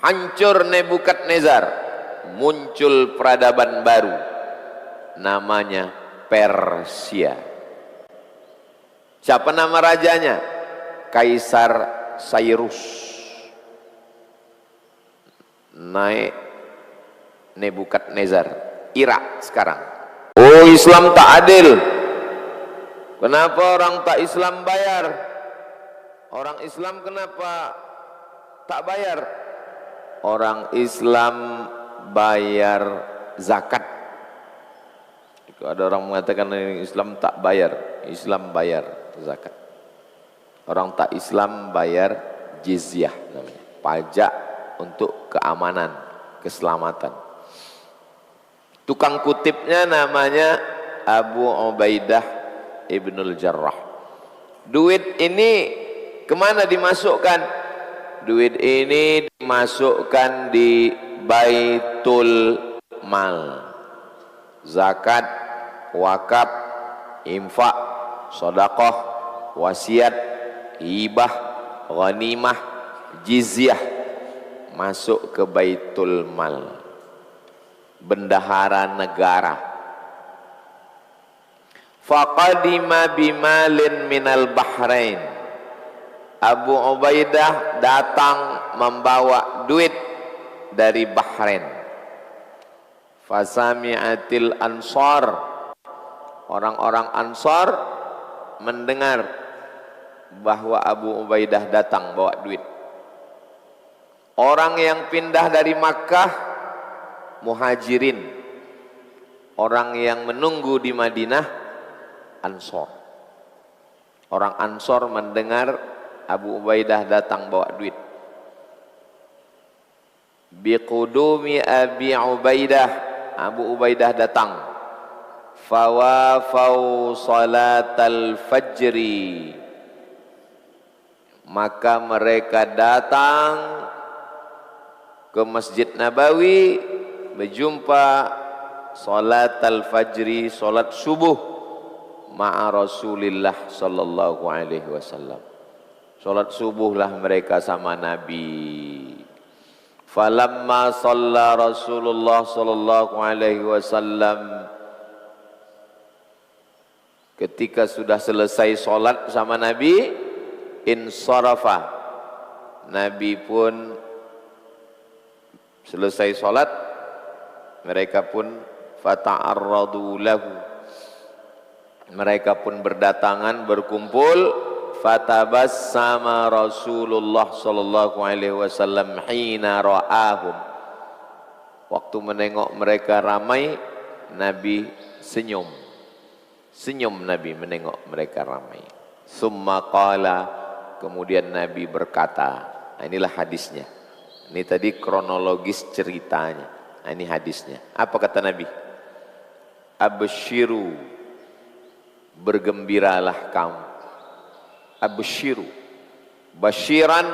hancur Nebukadnezar, muncul peradaban baru namanya Persia. Siapa nama rajanya? Kaisar Cyrus. Naik Nebukadnezar, Irak sekarang. Oh, Islam tak adil. Kenapa orang tak Islam bayar? Orang Islam kenapa tak bayar? Orang Islam bayar zakat. Ada orang mengatakan Islam tak bayar, Islam bayar zakat. Orang tak Islam bayar jizyah namanya, pajak untuk keamanan, keselamatan. Tukang kutipnya namanya Abu Ubaidah Ibnul Jarrah. Duit ini kemana dimasukkan? Duit ini dimasukkan di Baitul Mal. Zakat, wakaf, infak, sedekah, wasiat, hibah, ghanimah, jizyah masuk ke Baitul Mal, bendahara negara. Faqadima bimalin minal Bahrain. Abu Ubaidah datang membawa duit dari Bahrain. Fasami'atil Ansar, orang-orang Ansar mendengar bahwa Abu Ubaidah datang bawa duit. Orang yang pindah dari Makkah, Muhajirin. Orang yang menunggu di Madinah, Ansor. Orang Ansor mendengar Abu Ubaidah datang bawa duit. Biqudumi Abi Ubaidah, Abu Ubaidah datang. Fawafau salatal fajri, maka mereka datang ke Masjid Nabawi berjumpa salatal fajri, salat subuh ma'a Rasulillah sallallahu alaihi wasallam. Salat subuhlah mereka sama Nabi. Falamma shalla Rasulullah sallallahu alaihi wasallam, ketika sudah selesai salat sama Nabi, insarafa, Nabi pun selesai salat, mereka pun fata'arradu lahu, mereka pun berdatangan berkumpul. Fatabassama Rasulullah sallallahu alaihi wasallam hina ra'ahum, waktu menengok mereka ramai, Nabi senyum. Senyum Nabi menengok mereka ramai. Summa qala, kemudian Nabi berkata. Nah, inilah hadisnya. Ini tadi kronologis ceritanya. Nah, ini hadisnya. Apa kata Nabi? Absyiru, bergembiralah kamu. Absyiru, basyiran,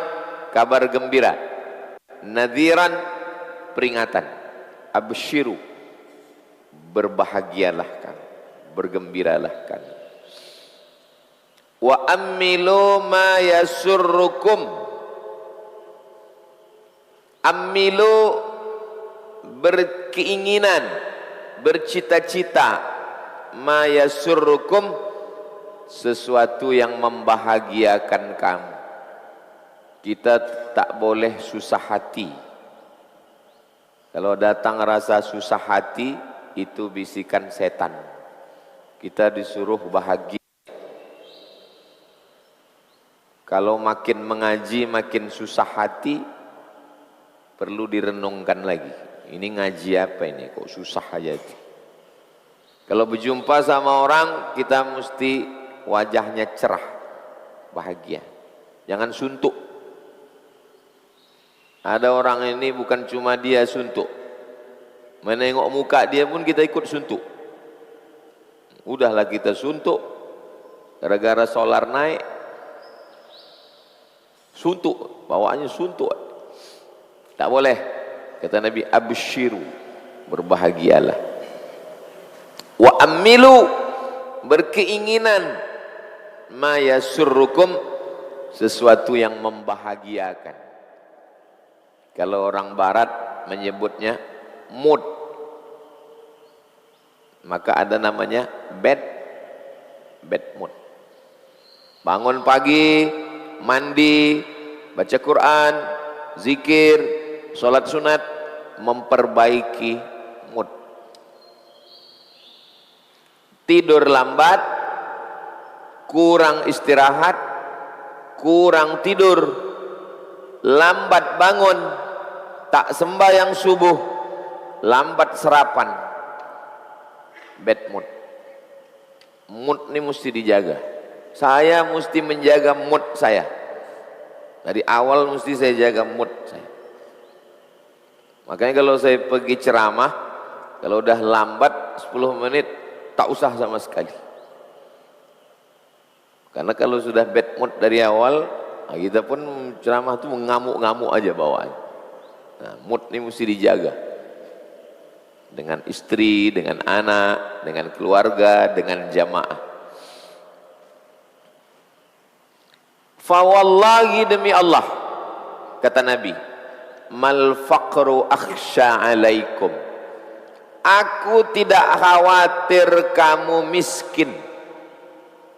kabar gembira, nadhiran, peringatan. Absyiru, berbahagialah kamu, bergembiralah kamu. Wa ammilu ma yasurrukum, ammilu, berkeinginan, bercita-cita, ma yasurrukum, sesuatu yang membahagiakan kamu. Kita tak boleh susah hati. Kalau datang rasa susah hati, itu bisikan setan. Kita disuruh bahagia. Kalau makin mengaji makin susah hati, perlu direnungkan lagi. Ini ngaji apa ini? Kok susah aja. Kalau berjumpa sama orang, kita mesti wajahnya cerah, bahagia. Jangan suntuk. Ada orang ini bukan cuma dia suntuk, menengok muka dia pun kita ikut suntuk. Udahlah kita suntuk, gara-gara solar naik, suntuk, bawaannya suntuk. Tak boleh. Kata Nabi, absyiru, berbahagialah. Wa ammilu, berkeinginan, ma yasurrukum, sesuatu yang membahagiakan. Kalau orang barat menyebutnya mood, maka ada namanya bad mood. Bangun pagi, mandi, baca Quran, zikir, sholat sunat, memperbaiki mood. Tidur lambat, kurang istirahat, kurang tidur, lambat bangun, tak sembahyang subuh, lambat sarapan, bad mood. Mood ini mesti dijaga. Saya mesti menjaga mood saya. Dari awal mesti saya jaga mood saya. Makanya kalau saya pergi ceramah, kalau udah lambat 10 menit, tak usah sama sekali. Karena kalau sudah bad mood dari awal, kita pun ceramah itu mengamuk-ngamuk aja bawaan. Nah, mood ini mesti dijaga. Dengan istri, dengan anak, dengan keluarga, dengan jamaah. Fawallahi, demi Allah, kata Nabi, mal faqru akhsha alaikum. Aku tidak khawatir kamu miskin.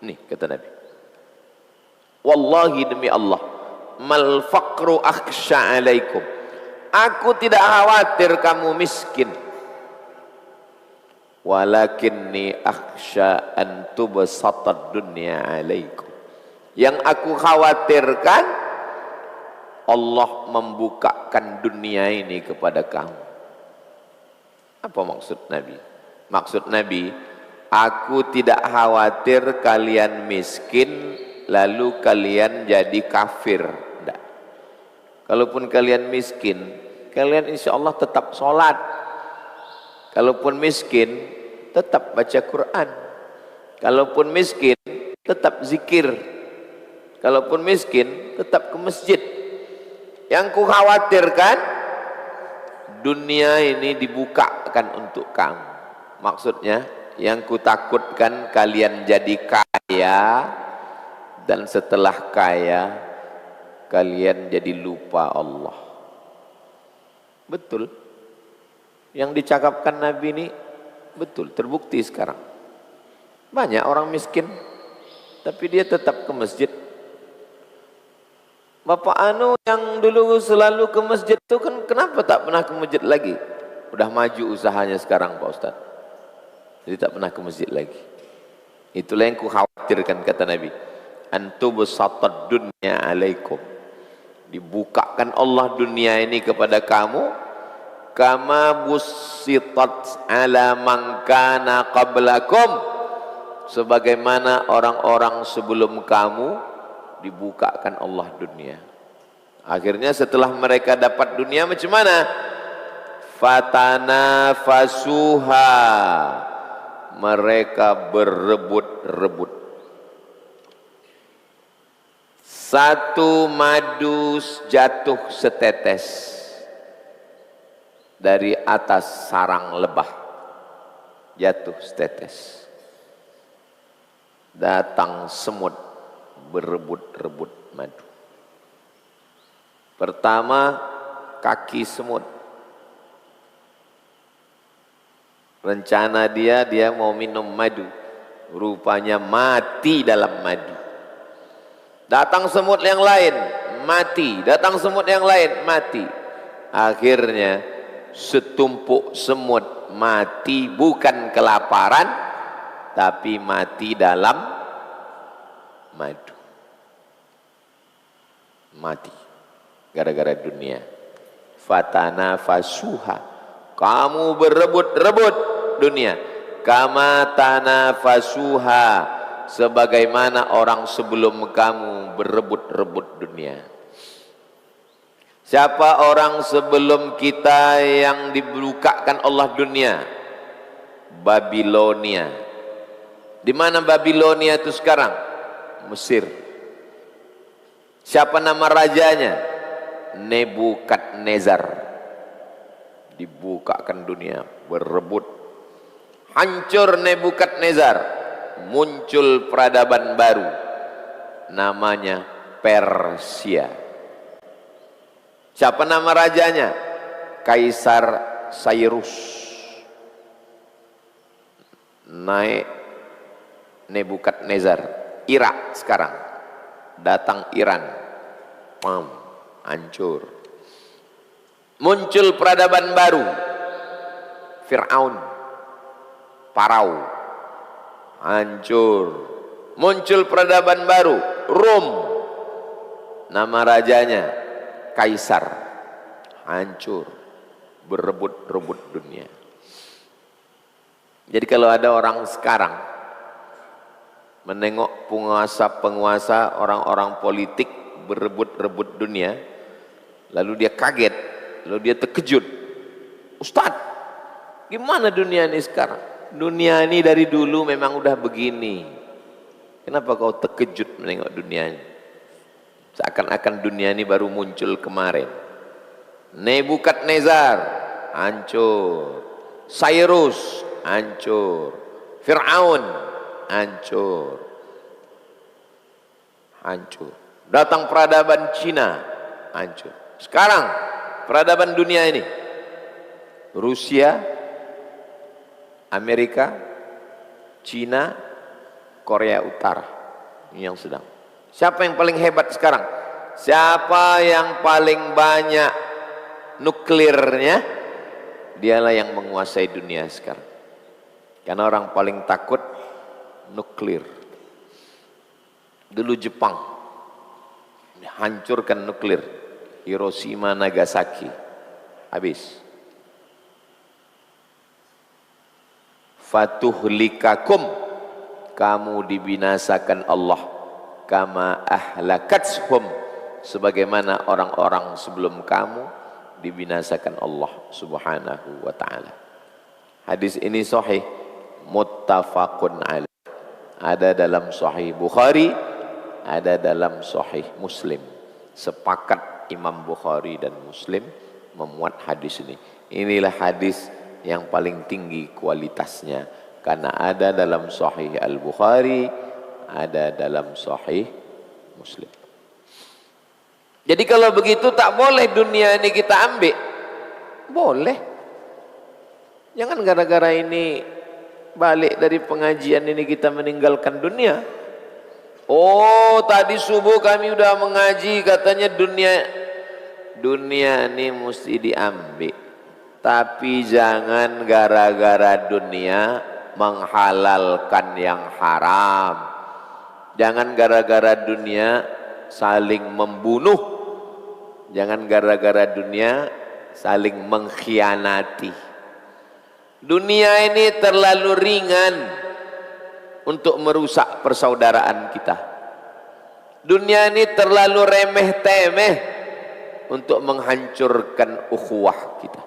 Nih kata Nabi. Wallahi, demi Allah, mal faqru akhsha alaikum. Aku tidak khawatir kamu miskin. Walakinni akhsha an tubsatad dunya alaikum. Yang aku khawatirkan, Allah membukakan dunia ini kepada kamu. Apa maksud Nabi? Maksud Nabi, aku tidak khawatir kalian miskin lalu kalian jadi kafir. Tidak. Kalaupun kalian miskin, kalian insya Allah tetap sholat. Kalaupun miskin, tetap baca Quran. Kalaupun miskin, tetap zikir. Kalaupun miskin, tetap ke masjid. Yang ku khawatirkan, dunia ini dibukakan untuk kamu. Maksudnya, yang ku takutkan kalian jadi kaya, dan setelah kaya, kalian jadi lupa Allah. Betul. Yang dicakapkan Nabi ini betul, terbukti sekarang. Banyak orang miskin, tapi dia tetap ke masjid. Bapak Anu yang dulu selalu ke masjid itu kan kenapa tak pernah ke masjid lagi? Udah maju usahanya sekarang Pak Ustaz. Jadi tak pernah ke masjid lagi. Itulah yang ku khawatirkan, kata Nabi. Antubsatad dunya alaikum. Dibukakan Allah dunia ini kepada kamu. Kama busitat ala man kana qablakum. Sebagaimana orang-orang sebelum kamu dibukakan Allah dunia. Akhirnya setelah mereka dapat dunia macam mana? Fatanafasuha. Mereka berebut-rebut. Satu madu jatuh setetes dari atas sarang lebah, jatuh setetes. Datang semut berebut-rebut madu. Pertama, kaki semut. Rencana dia mau minum madu. Rupanya mati dalam madu. Datang semut yang lain, mati. Datang semut yang lain, mati. Akhirnya setumpuk semut mati bukan kelaparan, tapi mati dalam madu. Mati gara-gara dunia. Fatanafasuha. Kamu berebut-rebut dunia. Kama tanafasuha. Sebagaimana orang sebelum kamu berebut-rebut dunia. Siapa orang sebelum kita yang dibukakan Allah dunia? Babilonia. Di mana Babilonia itu sekarang? Mesir. Siapa nama rajanya? Nebukadnezar. Dibukakan dunia, berebut. Hancur Nebukadnezar. Muncul peradaban baru. Namanya Persia. Siapa nama rajanya? Kaisar Cyrus. Naik Nebukadnezar, Irak sekarang, datang Iran, pam, hancur. Muncul peradaban baru, Fir'aun, Parau, hancur. Muncul peradaban baru, Rom, nama rajanya Kaisar, hancur, berebut-rebut dunia. Jadi kalau ada orang sekarang menengok penguasa-penguasa, orang-orang politik berebut-rebut dunia, lalu dia kaget, lalu dia terkejut. Ustadz, gimana dunia ini sekarang? Dunia ini dari dulu memang udah begini. Kenapa kau terkejut menengok dunia ini? Seakan-akan dunia ini baru muncul kemarin. Nebukadnezar, hancur. Cyrus, hancur. Fir'aun, hancur. Hancur. Datang peradaban Cina, hancur. Sekarang peradaban dunia ini, Rusia, Amerika, Cina, Korea Utara, ini yang sedang. Siapa yang paling hebat sekarang? Siapa yang paling banyak nuklirnya? Dialah yang menguasai dunia sekarang. Karena orang paling takut nuklir. Dulu Jepang hancurkan nuklir, Hiroshima, Nagasaki, habis. Fatuhlikakum, kamu dibinasakan Allah, kama ahlakatshum, sebagaimana orang-orang sebelum kamu dibinasakan Allah subhanahu wa ta'ala. Hadis ini sahih, muttafaqun alaih. Ada dalam sahih Bukhari, ada dalam sahih Muslim. Sepakat Imam Bukhari dan Muslim memuat hadis ini. Inilah hadis yang paling tinggi kualitasnya, karena ada dalam sahih Al-Bukhari, ada dalam sahih Muslim. Jadi kalau begitu tak boleh dunia ini kita ambil. Boleh. Jangan gara-gara ini balik dari pengajian ini kita meninggalkan dunia. Oh, tadi subuh kami udah mengaji, katanya dunia ini mesti diambil. Tapi jangan gara-gara dunia menghalalkan yang haram. Jangan gara-gara dunia saling membunuh. Jangan gara-gara dunia saling mengkhianati. Dunia ini terlalu ringan untuk merusak persaudaraan kita. Dunia ini terlalu remeh-temeh untuk menghancurkan ukhuwah kita.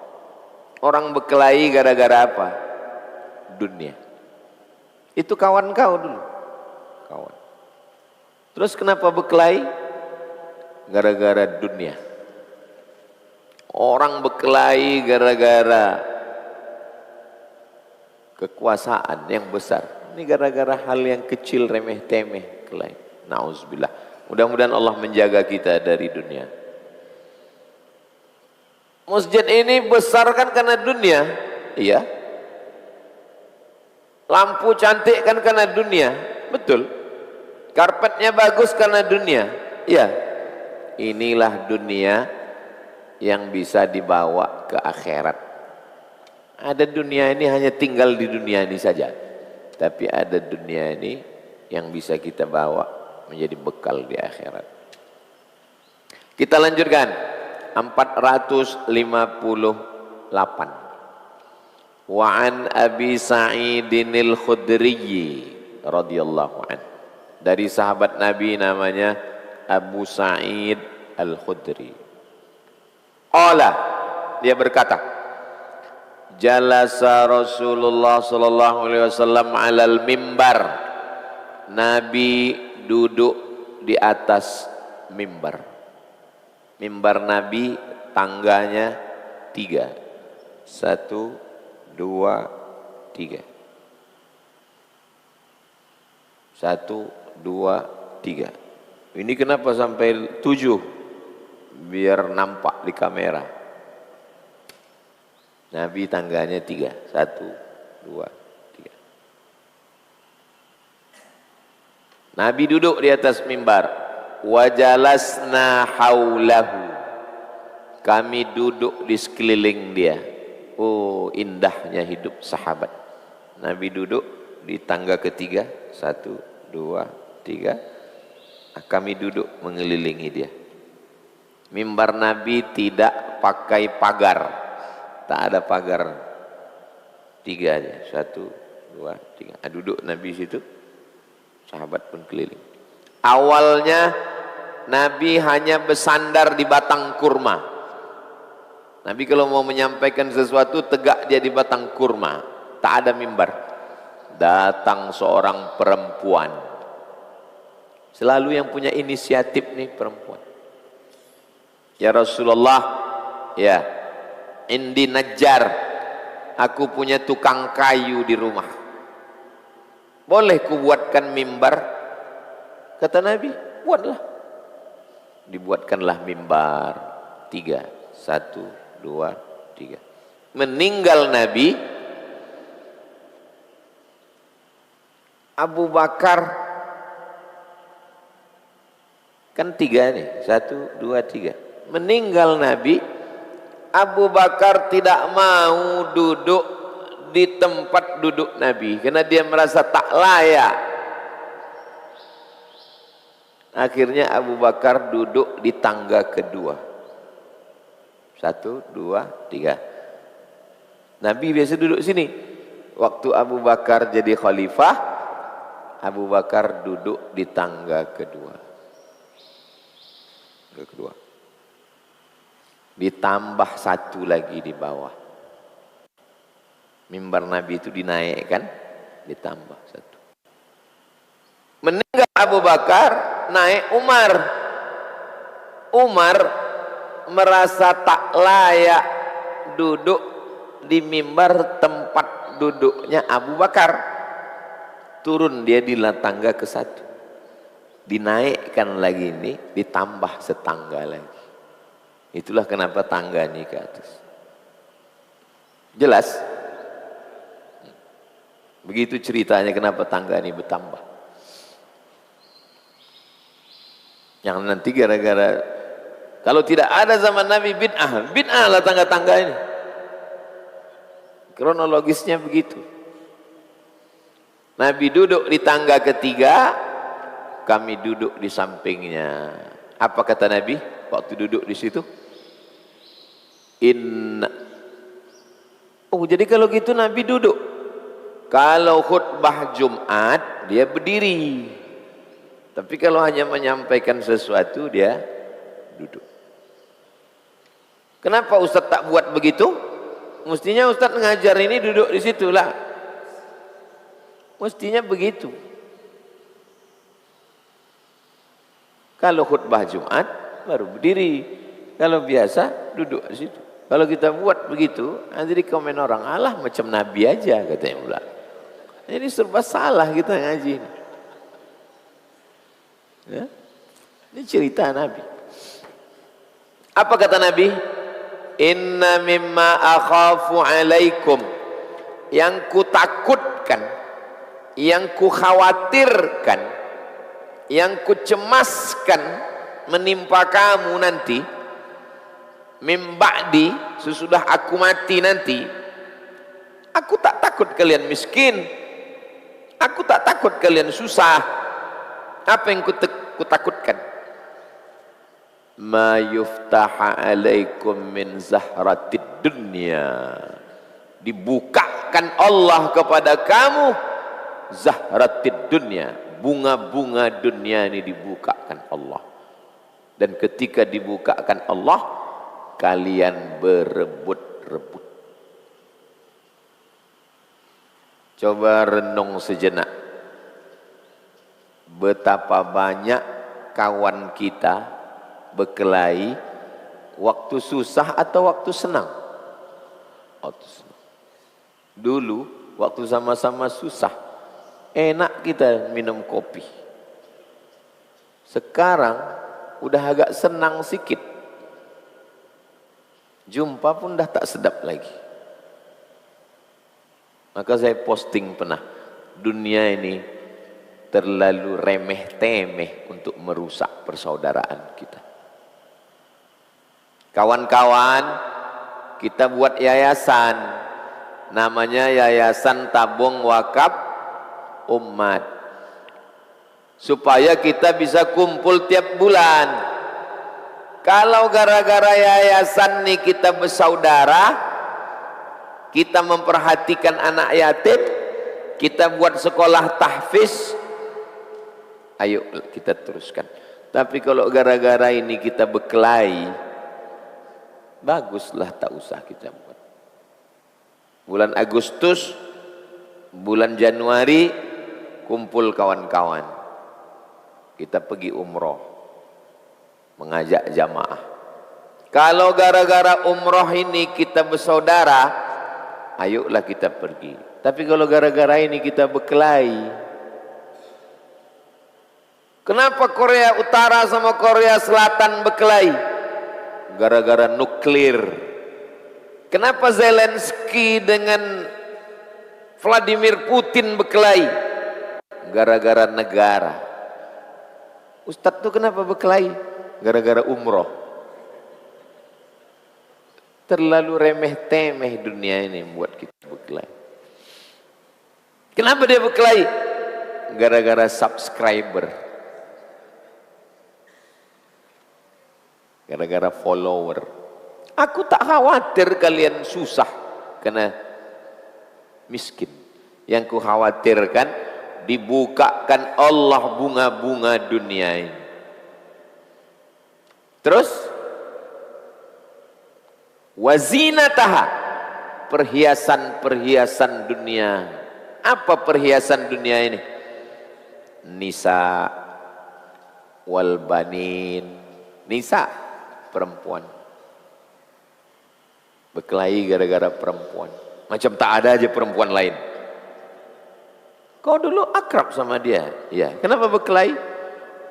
Orang berkelahi gara-gara apa? Dunia. Itu kawan kau dulu, kawan. Terus kenapa berkelahi? Gara-gara dunia. Orang berkelahi gara-gara kekuasaan yang besar. Ini gara-gara hal yang kecil, remeh-temeh, kelahi. Nauzubillah. Mudah-mudahan Allah menjaga kita dari dunia. Masjid ini besar kan karena dunia, iya. Lampu cantik kan karena dunia, betul. Karpetnya bagus karena dunia, iya. Inilah dunia yang bisa dibawa ke akhirat. Ada dunia ini hanya tinggal di dunia ini saja, tapi ada dunia ini yang bisa kita bawa menjadi bekal di akhirat. Kita lanjutkan. 458. Wa an Abi Sa'idin Khudri radhiyallahu an. Dari sahabat Nabi namanya Abu Sa'id Al-Khudri. Qala, dia berkata, jalasa Rasulullah sallallahu alaihi wasallam 'alal mimbar. Nabi duduk di atas mimbar. Mimbar Nabi tangganya 3. 1, 2, 3. 1, 2, 3. Ini kenapa sampai 7? biar nampak di kamera. Nabi tangganya 3, 1, 2, 3. Nabi duduk di atas mimbar. Wajalasna haulahu. Kami duduk di sekeliling dia. Oh, indahnya hidup sahabat. Nabi duduk di tangga ketiga, 1, 2, 3. Kami duduk mengelilingi dia. Mimbar Nabi tidak pakai pagar, tak ada pagar. 3 aja, 1, 2, 3. Duduk Nabi situ, sahabat pun keliling. Awalnya Nabi hanya bersandar di batang kurma. Nabi kalau mau menyampaikan sesuatu tegak dia di batang kurma, tak ada mimbar. Datang seorang perempuan, selalu yang punya inisiatif nih perempuan. Ya Rasulullah, ya, indi najjar, aku punya tukang kayu di rumah, boleh ku buatkan mimbar? Kata Nabi, buatlah. Dibuatkanlah mimbar. 3, 1, 2, 3. Meninggal Nabi, Abu Bakar, kan 3 nih, 1, 2, 3. Meninggal Nabi, Abu Bakar tidak mau duduk di tempat duduk Nabi karena dia merasa tak layak. Akhirnya Abu Bakar duduk di tangga kedua. 1, 2, 3. Nabi biasa duduk sini. Waktu Abu Bakar jadi khalifah, Abu Bakar duduk di tangga kedua. Ditambah 1 lagi di bawah. Mimbar Nabi itu dinaikkan, ditambah 1. Meninggal Abu Bakar, naik Umar. Umar merasa tak layak duduk di mimbar tempat duduknya Abu Bakar. Turun dia di tangga ke-1. Dinaikkan lagi ini, ditambah setangga lagi. Itulah kenapa tangga ini ke atas. Jelas? Begitu ceritanya kenapa tangga ini bertambah. Yang nanti gara-gara, kalau tidak ada zaman Nabi bid'ah lah tangga-tangga ini. Kronologisnya begitu. Nabi duduk di tangga ketiga, kami duduk di sampingnya. Apa kata Nabi waktu duduk di situ? Oh, jadi kalau gitu Nabi duduk. Kalau khutbah Jumat dia berdiri. Tapi kalau hanya menyampaikan sesuatu dia duduk. Kenapa Ustaz tak buat begitu? Mestinya Ustaz ngajar ini duduk di situ lah. Mestinya begitu. Kalau khutbah Jumat baru berdiri. Kalau biasa duduk di situ. Kalau kita buat begitu, nanti di komen orang, alah macam Nabi aja katanya pula. Jadi serba salah kita ngaji ini. Ya? Ini cerita Nabi. Apa kata Nabi? Inna mimma akhafu alaikum, yang ku takutkan, yang ku khawatirkan, yang ku cemaskan menimpa kamu nanti, mim ba'di, sesudah aku mati nanti. Aku tak takut kalian miskin, aku tak takut kalian susah. Apa yang ku takutkan? Ma yuftaha alaikum min zahratid dunya, dibukakan Allah kepada kamu zahratid dunya, bunga-bunga dunia ini dibukakan Allah. Dan ketika dibukakan Allah, kalian berebut-rebut. Coba renung sejenak. Betapa banyak kawan kita berkelahi waktu susah atau waktu senang. Waktu senang. Dulu waktu sama-sama susah, enak kita minum kopi. Sekarang udah agak senang sikit, Jumpa pun dah tak sedap lagi. Maka saya posting pernah, dunia ini terlalu remeh-temeh untuk merusak persaudaraan kita. Kawan-kawan, kita buat yayasan, namanya Yayasan Tabung Wakaf Umat, supaya kita bisa kumpul tiap bulan. Kalau gara-gara yayasan nih kita bersaudara, kita memperhatikan anak yatim, kita buat sekolah tahfiz, ayo kita teruskan. Tapi kalau gara-gara ini kita berkelahi, baguslah tak usah kita buat. Bulan Agustus, bulan Januari, kumpul kawan-kawan, kita pergi umroh, mengajak jamaah. Kalau gara-gara umroh ini kita bersaudara, ayolah kita pergi. Tapi kalau gara-gara ini kita berkelahi, kenapa Korea Utara sama Korea Selatan berkelahi? Gara-gara nuklir. Kenapa Zelensky dengan Vladimir Putin berkelahi? Gara-gara negara. Ustadz tuh kenapa berkelahi? Gara-gara umroh. Terlalu remeh-temeh dunia ini membuat kita berkelahi. Kenapa dia berkelahi? Gara-gara subscriber, gara-gara follower. Aku tak khawatir kalian susah karena miskin. Yang ku khawatirkan, dibukakan Allah bunga-bunga dunia ini. Terus wazinataha, perhiasan-perhiasan dunia. Apa perhiasan dunia ini? Nisa wal banin. Nisa, perempuan. Berkelahi gara-gara perempuan. Macam tak ada aja perempuan lain. Kau dulu akrab sama dia. Ya, kenapa berkelahi?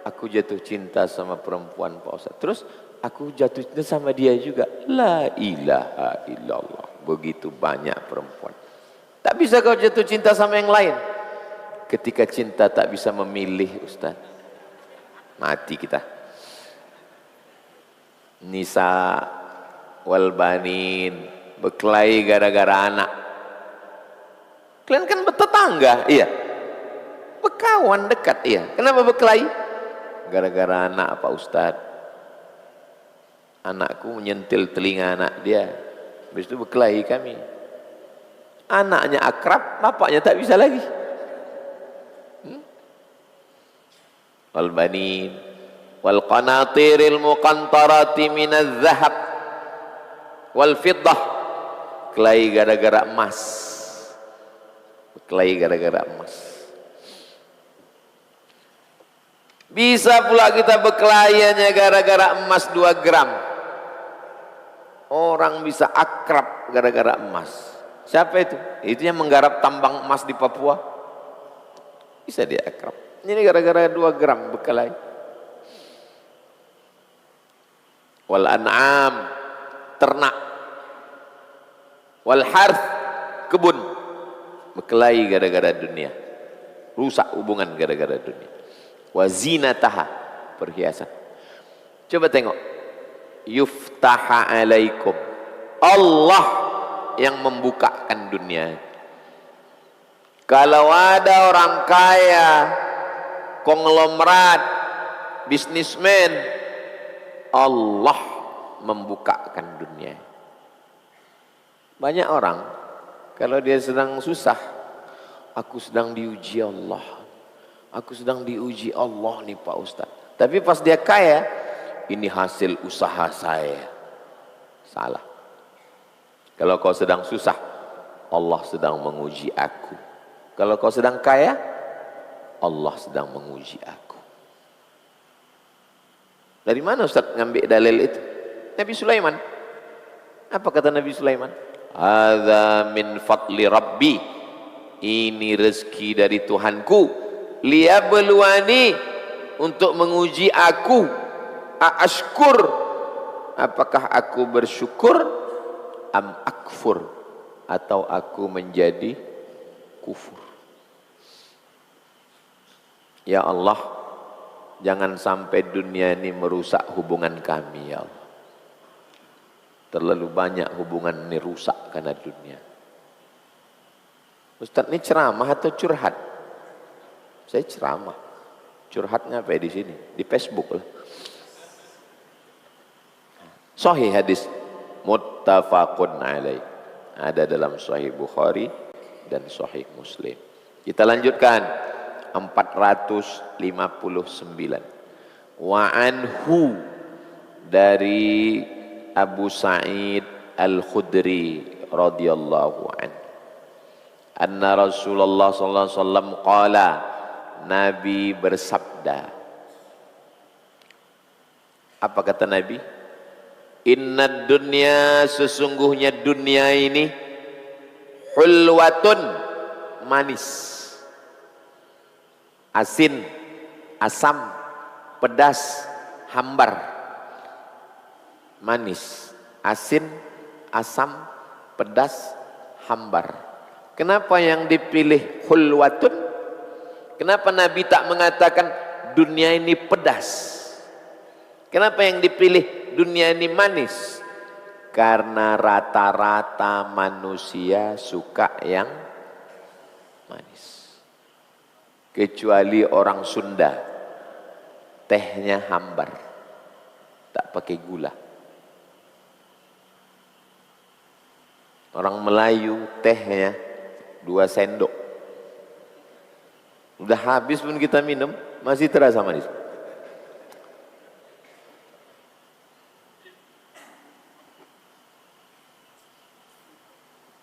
Aku jatuh cinta sama perempuan Pak Ustaz. Terus aku jatuh cinta sama dia juga. La ilaha illallah. Begitu banyak perempuan. Tak bisa kau jatuh cinta sama yang lain. Ketika cinta tak bisa memilih Ustaz, mati kita. Nisa wal banin, berkelahi gara-gara anak. Kalian kan bertetangga, iya. Berkawan dekat, iya. Kenapa berkelahi? Gara-gara anak Pak Ustaz. Anakku menyentil telinga anak dia. Habis itu berkelahi kami. Anaknya akrab, bapaknya tak bisa lagi. Wal banin wal qanatiril muqantarati minaz zahab wal fiddah. Berkelahi gara-gara emas. Berkelahi gara-gara emas. Bisa pula kita berkelahi hanya gara-gara emas 2 gram. Orang bisa akrab gara-gara emas. Siapa itu? Itu yang menggarap tambang emas di Papua. Bisa dia akrab. Ini gara-gara 2 gram berkelahi. Wal an'am, ternak. Wal harth, kebun. Berkelahi gara-gara dunia. Rusak hubungan gara-gara dunia. Wazinataha, perhiasan. Coba tengok. Yuftaha alaikum. Allah yang membukakan dunia. Kalau ada orang kaya, konglomerat, bisnismen, Allah membukakan dunia. Banyak orang, kalau dia sedang susah, aku sedang diuji Allah. Aku sedang diuji Allah nih Pak Ustaz. Tapi pas dia kaya, ini hasil usaha saya. Salah. Kalau kau sedang susah, Allah sedang menguji aku. Kalau kau sedang kaya, Allah sedang menguji aku. Dari mana Ustaz ngambil dalil itu? Nabi Sulaiman. Apa kata Nabi Sulaiman? Hadza min fadli Rabbi. Ini rezeki dari Tuhanku. Liyabluwani, untuk menguji aku. Ashkur, apakah aku bersyukur am akfur, atau aku menjadi kufur. Ya Allah, jangan sampai dunia ini merusak hubungan kami ya Allah. Terlalu banyak hubungan ini rusak karena dunia. Ustaz ini ceramah atau curhat? Saya ceramah. Curhatnya apa di sini? Di Facebook lah. Sahih hadis muttafaqun alaih. Ada dalam Sahih Bukhari dan Sahih Muslim. Kita lanjutkan 459. Wa anhu, dari Abu Sa'id Al-Khudri radhiyallahu anhu, anna Rasulullah sallallahu alaihi wasallam qala, Nabi bersabda. Apa kata Nabi? Inna dunya, sesungguhnya dunia ini hulwatun, manis, asin, asam, pedas, hambar. Manis, asin, asam, pedas, hambar. Kenapa yang dipilih hulwatun? Kenapa Nabi tak mengatakan dunia ini pedas? Kenapa yang dipilih dunia ini manis? Karena rata-rata manusia suka yang manis. Kecuali orang Sunda, tehnya hambar, tak pakai gula. Orang Melayu tehnya 2 sendok. Udah habis pun kita minum, masih terasa manis.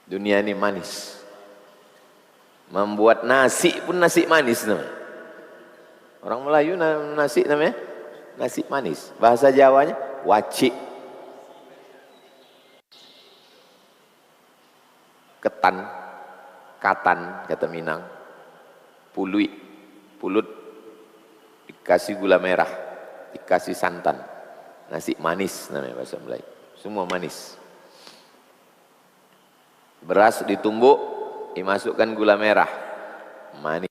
Dunia ini manis. Membuat nasi pun nasi manis namanya. Orang Melayu nasi namanya nasi manis. Bahasa Jawanya wacik. Ketan, katan kata Minang, pulut, dikasih gula merah, dikasih santan, nasi manis namanya bahasa Melayu. Semua manis. Beras ditumbuk, dimasukkan gula merah, manis.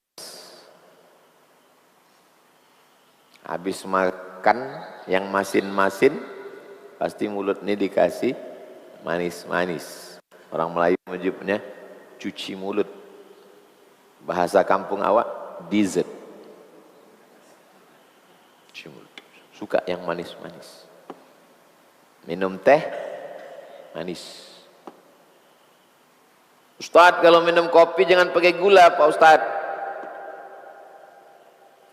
Habis makan yang masin-masin, pasti mulut ini dikasih manis-manis. Orang Melayu menyebutnya cuci mulut. Bahasa kampung awak, dessert. Cuci mulut. Suka yang manis-manis. Minum teh, manis. Ustadz, kalau minum kopi jangan pakai gula Pak Ustadz.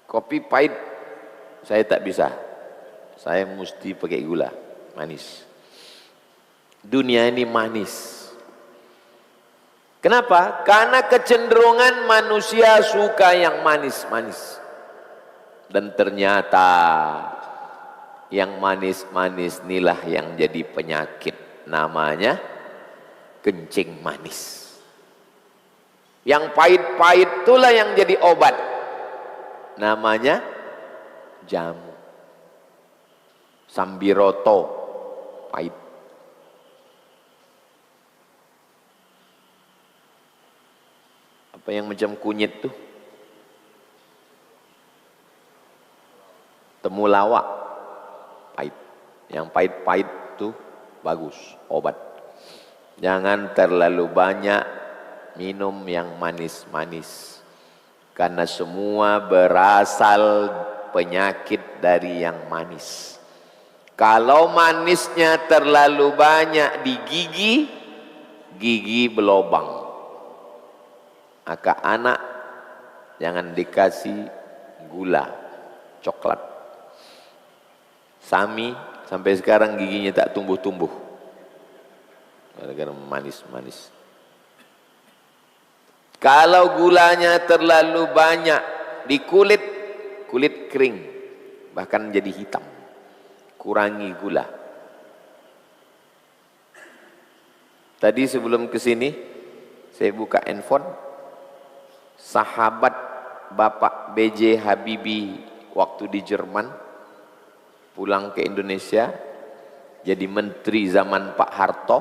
Kopi pahit, saya tak bisa. Saya mesti pakai gula, manis. Dunia ini manis. Kenapa? Karena kecenderungan manusia suka yang manis-manis. Dan ternyata yang manis-manis inilah yang jadi penyakit. Namanya kencing manis. Yang pahit-pahit itulah yang jadi obat. Namanya jamu. Sambiroto, pahit. Apa yang macam kunyit tuh? Temulawak, pahit. Yang pahit-pahit tuh bagus, obat. Jangan terlalu banyak minum yang manis-manis. Karena semua berasal penyakit dari yang manis. Kalau manisnya terlalu banyak di gigi, gigi berlobang. Maka anak jangan dikasih gula, coklat. Sami sampai sekarang giginya tak tumbuh-tumbuh. Gara-gara manis-manis. Kalau gulanya terlalu banyak di kulit, kulit kering, bahkan jadi hitam. Kurangi gula. Tadi sebelum ke sini, saya buka handphone. Sahabat Bapak B.J. Habibie waktu di Jerman, pulang ke Indonesia, jadi menteri zaman Pak Harto,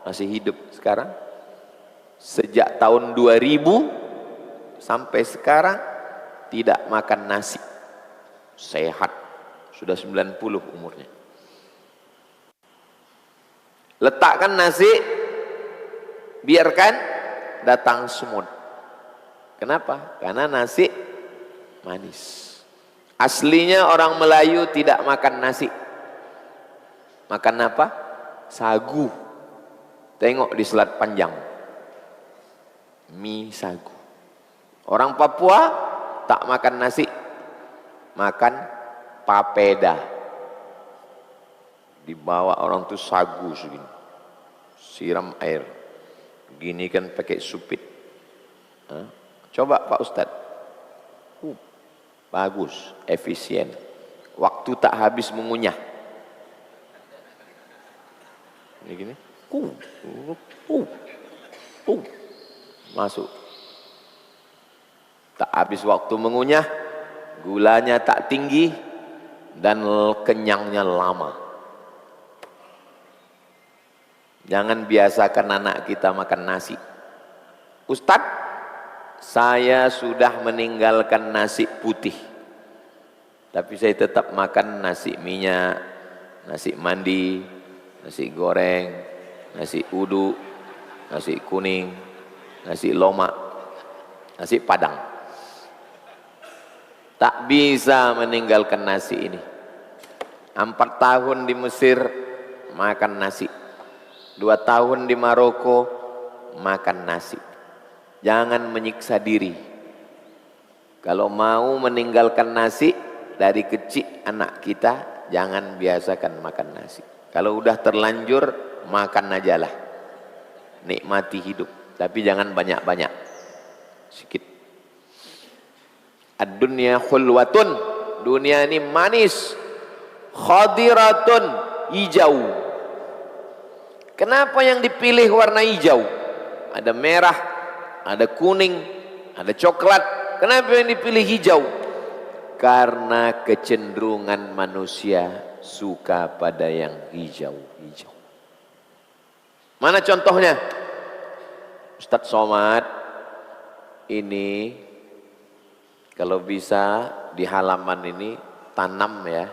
masih hidup sekarang. Sejak tahun 2000 sampai sekarang tidak makan nasi. Sehat, sudah 90 umurnya. Letakkan nasi, biarkan datang semut. Kenapa? Karena nasi manis. Aslinya orang Melayu tidak makan nasi. Makan apa? Sagu. Tengok di Selat Panjang. Mie sagu. Orang Papua tak makan nasi, makan papeda. Dibawa orang tuh sagu segini, siram air, gini kan pakai supit. Coba Pak Ustadz, bagus, efisien, waktu tak habis mengunyah. Ini gini, masuk, tak habis waktu mengunyah, gulanya tak tinggi dan kenyangnya lama. Jangan biasakan anak kita makan nasi. Ustadz, saya sudah meninggalkan nasi putih, tapi saya tetap makan nasi minyak, nasi mandi, nasi goreng, nasi uduk, nasi kuning, nasi lomak, nasi padang. Tak bisa meninggalkan nasi ini. 4 tahun di Mesir makan nasi, 2 tahun di Maroko makan nasi. Jangan menyiksa diri. Kalau mau meninggalkan nasi dari kecil anak kita, jangan biasakan makan nasi. Kalau udah terlanjur, makan aja lah. Nikmati hidup, tapi jangan banyak-banyak, sedikit. Ad-dunya khulwatun, dunia ini manis, khadiratun, hijau. Kenapa yang dipilih warna hijau? Ada merah, ada kuning, ada coklat. Kenapa yang dipilih hijau? Karena kecenderungan manusia suka pada yang hijau-hijau. Mana contohnya? Ustadz Somad, ini kalau bisa di halaman ini tanam ya.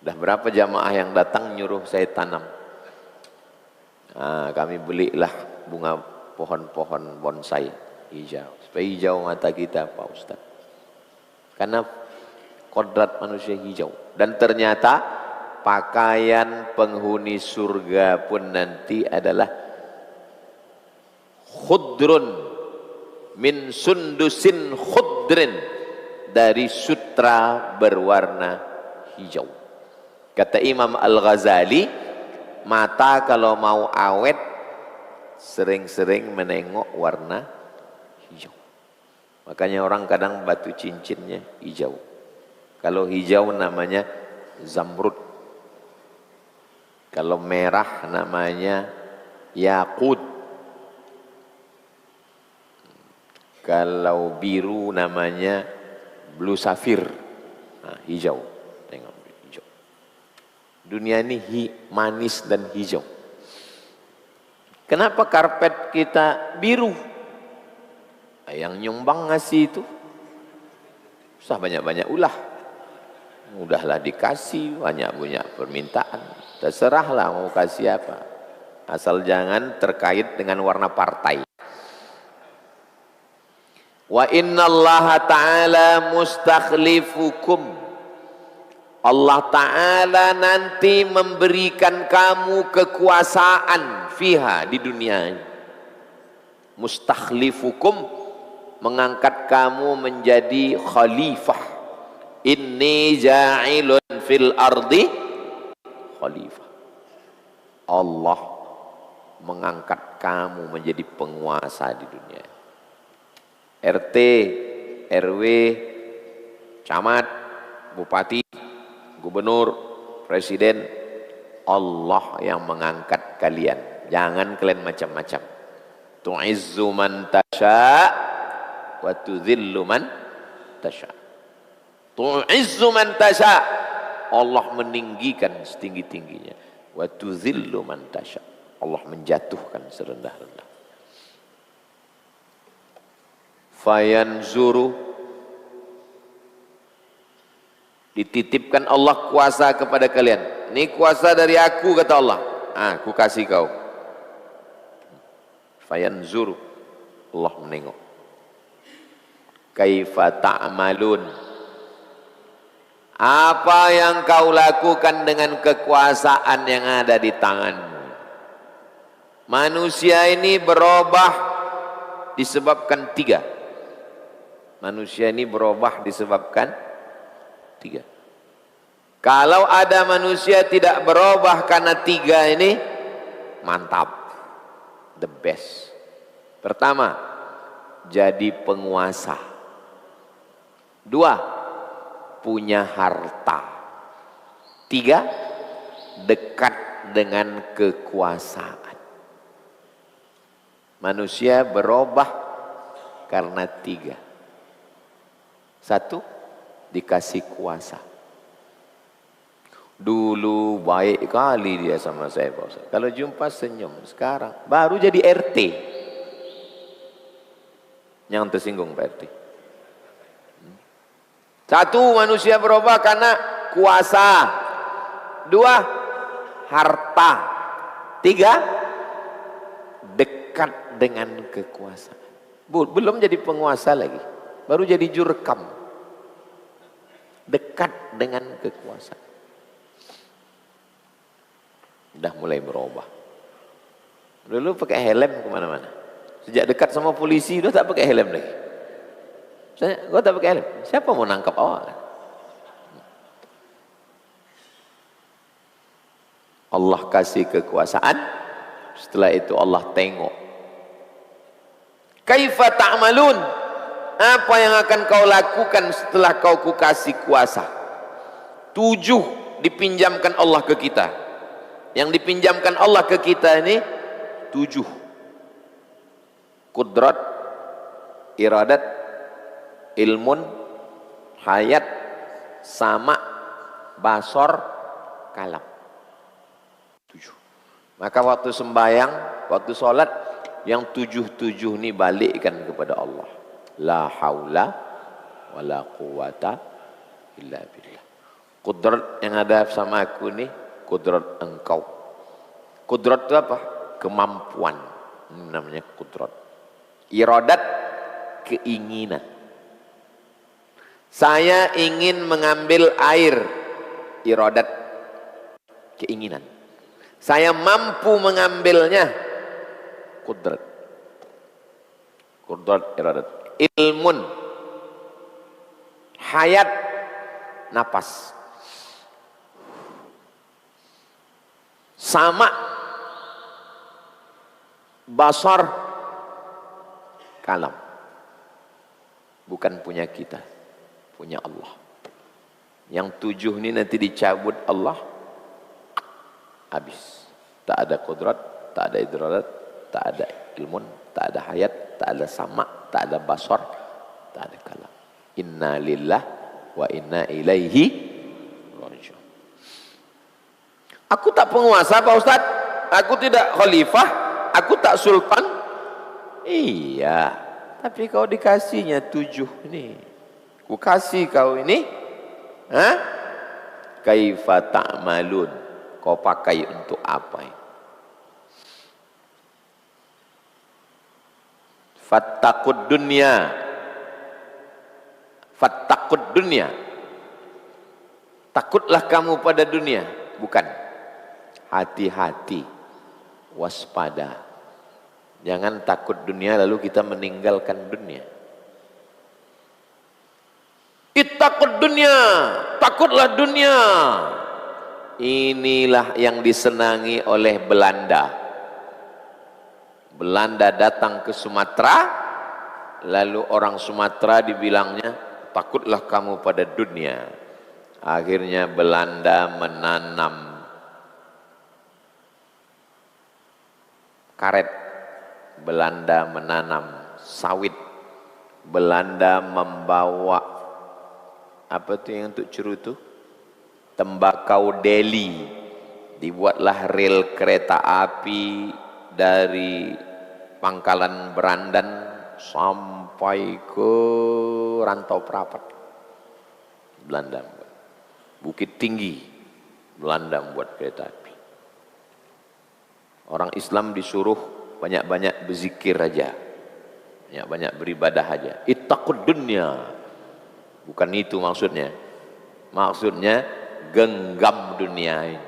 Udah berapa jamaah yang datang nyuruh saya tanam. Nah, kami belilah bunga pohon-pohon bonsai hijau. Supaya hijau mata kita Pak Ustadz. Karena kodrat manusia hijau. Dan ternyata pakaian penghuni surga pun nanti adalah khudrun min sundusin khudrin, dari sutra berwarna hijau. Kata Imam Al-Ghazali, mata kalau mau awet sering-sering menengok warna hijau. Makanya orang kadang batu cincinnya hijau. Kalau hijau namanya zamrud. Kalau merah namanya yakut. Kalau biru namanya blue sapphire. Nah, hijau. Tengok hijau. Dunia ini manis dan hijau. Kenapa karpet kita biru? Yang nyumbang ngasih itu usah banyak-banyak ulah. Udahlah dikasih, banyak-banyak permintaan. Terserahlah mau kasih apa. Asal jangan terkait dengan warna partai. Wa innallaha ta'ala mustakhlifukum. Allah Ta'ala nanti memberikan kamu kekuasaan fiha, di dunia ini. Mustakhlifukum, mengangkat kamu menjadi khalifah. Inni ja'ilun fil ardi khalifah. Allah mengangkat kamu menjadi penguasa di dunia. RT, RW, camat, bupati, gubernur, presiden, Allah yang mengangkat kalian. Jangan kalian macam-macam. Tu'izzu man tasha wa tudhillu man tasha. Tu'izzu man tasha, Allah meninggikan setinggi-tingginya. Wa tudhillu man tasha, Allah menjatuhkan serendah-rendah. Fayanzuru, dititipkan Allah kuasa kepada kalian. Ini kuasa dari aku, kata Allah. Aku kasih kau. Fayanzuru, Allah menengok. Kaifa ta'malun, apa yang kau lakukan dengan kekuasaan yang ada di tanganmu. Manusia ini berubah disebabkan tiga. Manusia ini berubah disebabkan tiga. Kalau ada manusia tidak berubah karena tiga ini, mantap, the best. Pertama, jadi penguasa. Dua, punya harta. Tiga, dekat dengan kekuasaan. Manusia berubah karena tiga. Satu, dikasih kuasa. Dulu baik kali dia sama saya, Pak Ustaz. Kalau jumpa senyum. Sekarang baru jadi RT. Yang tersinggung Pak RT. Satu, manusia berubah karena kuasa. Dua, harta. Tiga, dekat dengan kekuasaan. Belum jadi penguasa lagi, baru jadi jurkam. Dekat dengan kekuasaan. Udah mulai berubah. Dulu pakai helm kemana-mana. Sejak dekat sama polisi, udah tak pakai helm lagi. Gua tak pakai helm. Siapa mau nangkap awak? Allah kasih kekuasaan. Setelah itu Allah tengok. Kaifa ta'malun? Apa yang akan kau lakukan setelah kau kasih kuasa? 7 dipinjamkan Allah ke kita. Yang dipinjamkan Allah ke kita ini 7. Kudrat, iradat, ilmun, hayat, sama, basor, kalam. 7. Maka waktu sembahyang, waktu sholat, yang 7 ini balikkan kepada Allah. La haula wa la quwata illa billah. Kudrat yang ada sama aku ini, kudrat engkau. Kudrat itu apa? Kemampuan. Ini namanya kudrat. Iradat, keinginan. Saya ingin mengambil air, iradat, keinginan. Saya mampu mengambilnya, kudrat. Kudrat, iradat. Ilmun, hayat, napas. Sama, basar, kalam. Bukan punya kita, punya Allah. Yang 7 ini nanti dicabut Allah, habis. Tak ada kudrat, tak ada idradat, tak ada ilmun, tak ada hayat, tak ada sama, tak ada basar, tak ada kalam. Inna lillah wa inna ilaihi raji'un. Aku tak penguasa Pak Ustaz, aku tidak khalifah, aku tak sultan. Iya, tapi kau dikasihnya 7 ini. Ku kasih kau ini, kaifa ta'malun? Kau pakai untuk apa ini? Fattaqud dunya. Fattaqud dunya. Takutlah kamu pada dunia. Bukan. Hati-hati. Waspada. Jangan takut dunia lalu kita meninggalkan dunia. Ittaqud dunya. Takutlah dunia. Inilah yang disenangi oleh Belanda. Belanda datang ke Sumatera, lalu orang Sumatera dibilangnya, takutlah kamu pada dunia. Akhirnya Belanda menanam karet, Belanda menanam sawit, Belanda membawa apa itu yang untuk cerutu? Tembakau Delhi, dibuatlah rel kereta api dari Pangkalan Berandan sampai ke Rantau Prapat, Belanda. Bukit Tinggi, Belanda buat kereta api. Orang Islam disuruh banyak-banyak berzikir aja, banyak-banyak beribadah aja. Ittaqud dunya, bukan itu maksudnya. Maksudnya genggam dunia ini,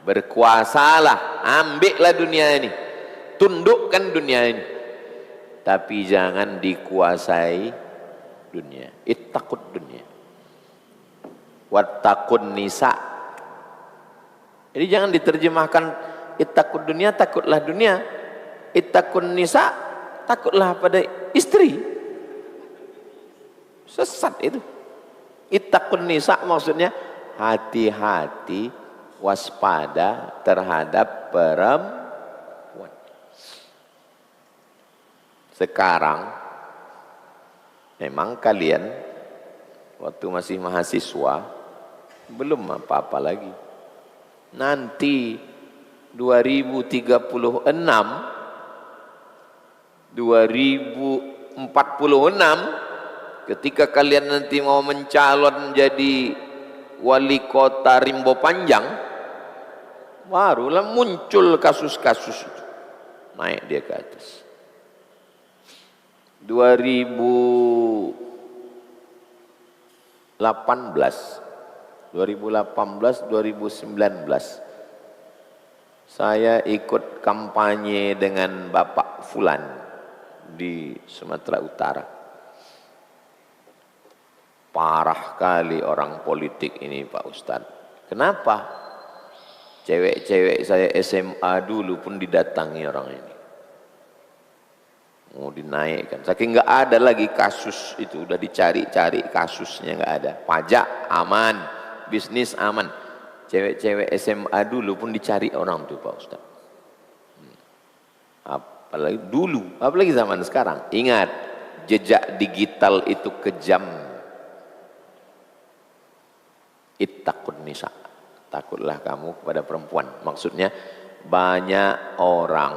berkuasalah, ambillah dunia ini, tundukkan dunia ini, tapi jangan dikuasai dunia. Ittaqud dunya wattaqun nisa. Jadi jangan diterjemahkan ittaqud dunya, takutlah dunia. Ittaqun nisa, takutlah pada istri. Sesat itu. Ittaqun nisa maksudnya hati-hati, waspada terhadap perempuan. Sekarang memang kalian waktu masih mahasiswa belum apa-apa lagi. Nanti 2036, 2046, ketika kalian nanti mau mencalon jadi wali kota Rimbo Panjang, barulah muncul kasus-kasus itu, naik dia ke atas. 2018, 2019 saya ikut kampanye dengan Bapak Fulan di Sumatera Utara. Parah kali orang politik ini Pak Ustadz. Kenapa? Cewek-cewek saya SMA dulu pun didatangi orang ini, mau dinaikkan. Saking nggak ada lagi kasus itu, udah dicari-cari kasusnya nggak ada. Pajak aman, bisnis aman. Cewek-cewek SMA dulu pun dicari orang tuh Pak Ustaz. Apalagi dulu, apalagi zaman sekarang. Ingat, jejak digital itu kejam. Ittaqun nisa, takutlah kamu kepada perempuan. Maksudnya banyak orang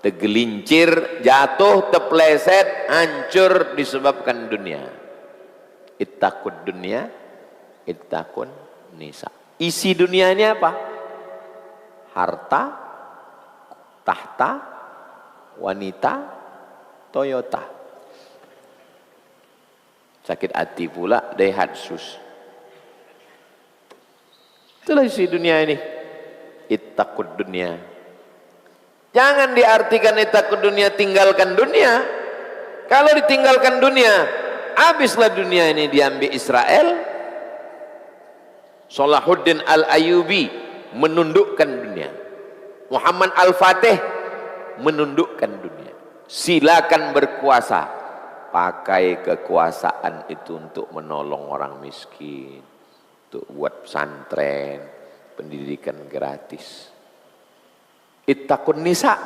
tergelincir, jatuh, terpleset, hancur disebabkan dunia. Ittaqud dunia, ittaqun nisa. Isi dunia ini apa? Harta, tahta, wanita, Toyota. Sakit hati pula, Daihatsu. Itulah isi dunia ini. Ittaqud dunia. Jangan diartikan ittaqud dunia tinggalkan dunia. Kalau ditinggalkan dunia, habislah dunia ini diambil Israel. Salahuddin Al-Ayyubi menundukkan dunia. Muhammad Al-Fatih menundukkan dunia. Silakan berkuasa. Pakai kekuasaan itu untuk menolong orang miskin, untuk buat pesantren, pendidikan gratis. Ittaqun nisa,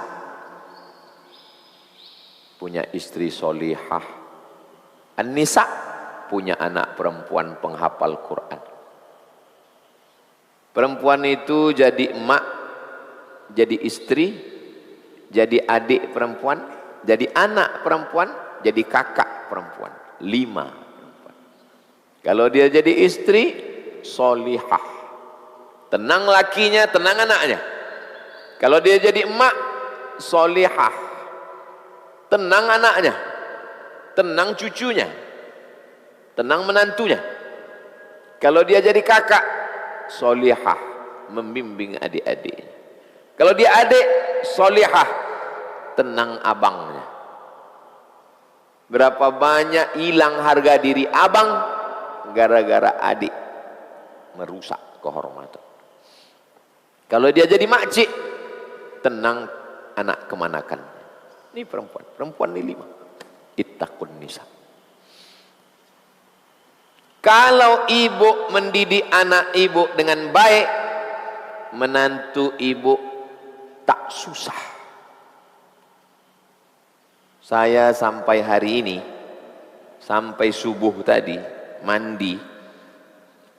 punya istri solihah. An-nisa, punya anak perempuan penghafal Quran. Perempuan itu jadi emak, jadi istri, jadi adik perempuan, jadi anak perempuan, jadi kakak perempuan. 5 perempuan. Kalau dia jadi istri, solihah, tenang lakinya, tenang anaknya. Kalau dia jadi emak, solihah, tenang anaknya, tenang cucunya, tenang menantunya. Kalau dia jadi kakak, solihah, membimbing adik-adiknya. Kalau dia adik, solihah, tenang abangnya. Berapa banyak hilang harga diri abang gara-gara adik merusak kehormatan. Kalau dia jadi makcik, tenang anak kemanakan. Ini perempuan, perempuan ini 5. Ittaqun nisa. Kalau ibu mendidik anak ibu dengan baik, menantu ibu tak susah. Saya sampai hari ini, sampai subuh tadi, mandi,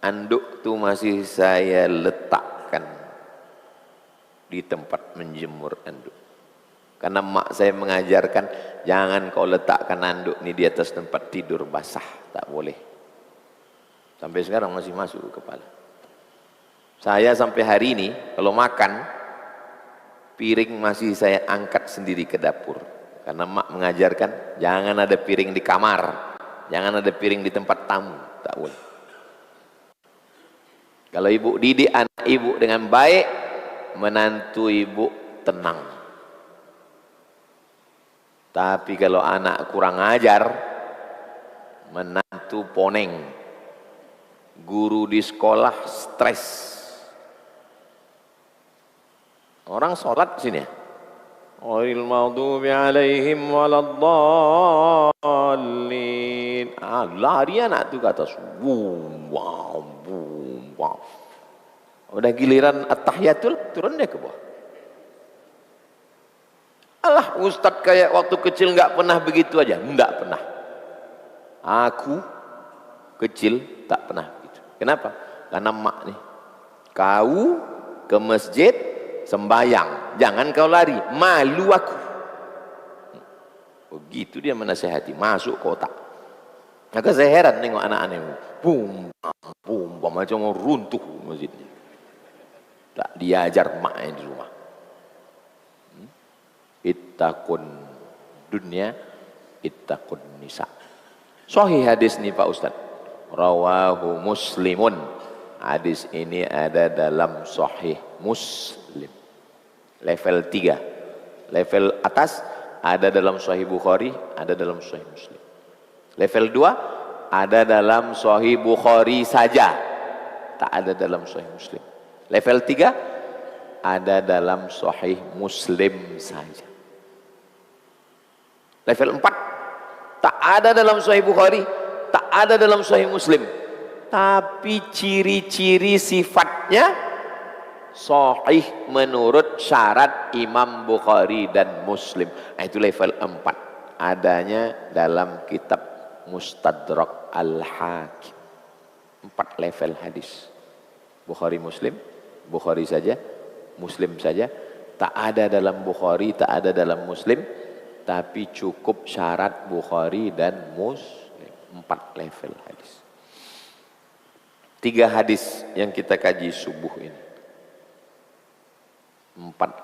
anduk tuh masih saya letakkan di tempat menjemur anduk. Karena mak saya mengajarkan, jangan kau letakkan anduk ini di atas tempat tidur basah, tak boleh. Sampai sekarang masih masuk ke kepala. Saya sampai hari ini kalau makan, piring masih saya angkat sendiri ke dapur. Karena mak mengajarkan, jangan ada piring di kamar, jangan ada piring di tempat tamu, tak boleh. Kalau ibu didik anak ibu dengan baik, menantu ibu tenang. Tapi kalau anak kurang ajar, menantu poneng, guru di sekolah stres. Orang sholat sini ya, ghairil maghdubi alaihim waladdallin. Lari anak tuh ke atas, boom, wow, boom, wow. Udah giliran at-tahiyatul, turun dia ke bawah. Alah, Ustadz kayak waktu kecil nggak pernah begitu aja. Nggak pernah. Aku kecil tak pernah begitu. Kenapa? Karena mak nih, kau ke masjid sembayang, jangan kau lari, malu aku. Begitu dia menasehati, masuk kotak. Maka saya heran nengok anak-anak, boom, boom, macam mau runtuh masjidnya. Tak diajar maknya di rumah. Ittaqun dunya, ittaqun nisa. Sahih hadis nih Pak Ustaz. Rawahu Muslimun. Hadis ini ada dalam Sahih Muslim. Level 3. Level atas ada dalam Sahih Bukhari, ada dalam Sahih Muslim. Level 2 ada dalam Sahih Bukhari saja, tak ada dalam Sahih Muslim. Level 3 ada dalam Sahih Muslim saja. Level 4 tak ada dalam Sahih Bukhari, tak ada dalam Sahih Muslim, tapi ciri-ciri sifatnya sahih menurut syarat Imam Bukhari dan Muslim. Nah, itu level 4, adanya dalam kitab Mustadrak Al-Hakim. 4 level hadis. Bukhari Muslim, Bukhari saja, Muslim saja, tak ada dalam Bukhari, tak ada dalam Muslim, tapi cukup syarat Bukhari dan Muslim. 4 level hadis. 3 hadis yang kita kaji subuh ini, 4